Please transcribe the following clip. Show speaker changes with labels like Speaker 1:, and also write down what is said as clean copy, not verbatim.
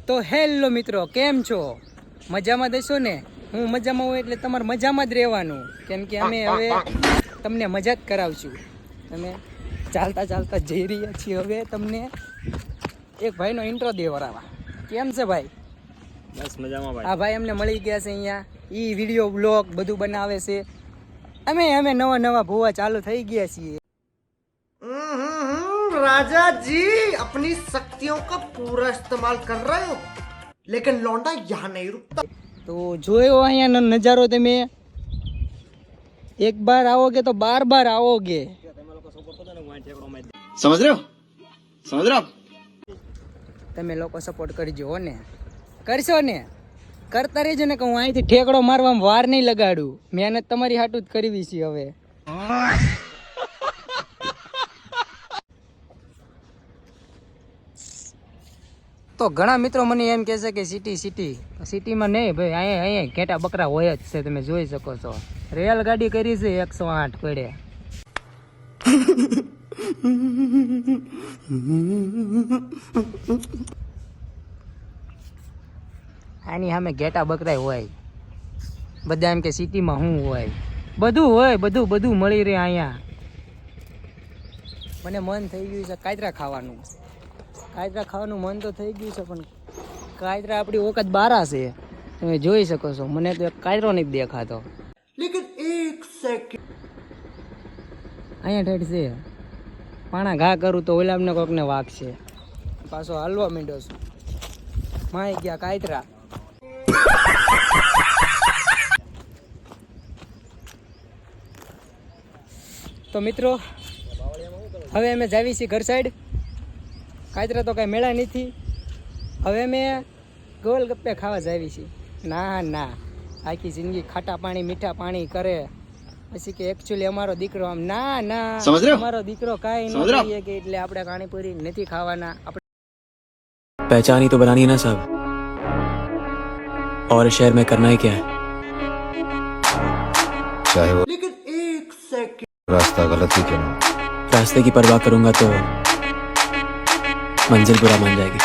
Speaker 1: તો હેલો મિત્રો, કેમ છો? મજામાં દેશો ને? હું મજામાં હોય એટલે તમારે મજામાં જ રહેવાનું, કેમ કે અમે હવે તમને મજા જ કરાવશું. તમે ચાલતા ચાલતા જઈ રહ્યા છીએ. હવે તમને એક ભાઈનો ઇન્ટ્રો દેવરાવા. કેમ છે ભાઈ?
Speaker 2: બસ મજામાં ભાઈ.
Speaker 1: આ ભાઈ અમને મળી ગયા છે અહીંયા. ઈ વિડીયો બ્લોગ બધું બનાવે છે. અમે નવા ભૂવા ચાલુ થઈ ગયા છીએ.
Speaker 3: राजा जी अपनी शक्तियों का पूरा इस्तेमाल कर रहे हो, लेकिन लौंडा यहाँ नहीं रुकता.
Speaker 1: તો જોયો અહીંયા નજારો તમે. એક બાર आओगे तो बार बार आओगे.
Speaker 2: સમજ રહ્યો? સમજ રહ્યો?
Speaker 1: તમે લોકો સપોર્ટ કરજો હો ને, કરશો ને, કરતા રહેજો ને કે હું અહીંથી ઠેકડો મારવામાં વાર નહીં લગાડું. મહેનત તમારી હાટું જ કરવી છે હવે. તો ઘણા મિત્રો મને એમ કહે છે કે સિટીમાં નહીં ભાઈ, અહીંયા ઘેટા બકરા હોય જ છે. તમે જોઈ શકો છો. રેલગાડી કરી છે 108 પડે. આની સામે ઘેટા બકરા હોય. બધા એમ કે સિટીમાં શું હોય? બધું હોય, બધું મળી રહે અહીંયા. મને મન થઈ ગયું છે કાતરા ખાવાનું. કાતરા ખાવાનું મન તો થઈ ગયું છે, પણ કાતરા આપણી વખત બારા છે. તમે જોઈ શકો છો. મને તો કાતરો નથી દેખાતો.
Speaker 3: लेकिन एक सेकंड
Speaker 1: અહીંયા ઠેઠ છે. પાણા ઘા કરું તો ઓલામને કોકને વાગશે. પાછો હાલવા માંડ્યો છું. માય ગયા કાતરા. તો મિત્રો, હવે અમે જાવી છીએ ઘર સાઈડ. કાતરા તો કાંઈ મેળા નથી. હવે અમે ગોલગપ્પે ખાવા જાવી છીએ. ના, આખી જિંદગી ખાટા પાણી મીઠા પાણી કરે પછી કે એકચ્યુઅલી અમારો દીકરો આમ. ના, અમારો દીકરો કાંઈ ન કહીએ કે એટલે આપણે પાણીપુરી નથી ખાવાના.
Speaker 4: पहचान ही तो बनानी है ना साहब, और इस शहर में करना ही क्या है?
Speaker 5: चाहे वो
Speaker 3: लेकिन एक सेकंड
Speaker 5: रास्ता गलत ही क्यों ना हो.
Speaker 4: रास्ते की परवाह करूंगा तो मंजिल बुरा मान जाएगी.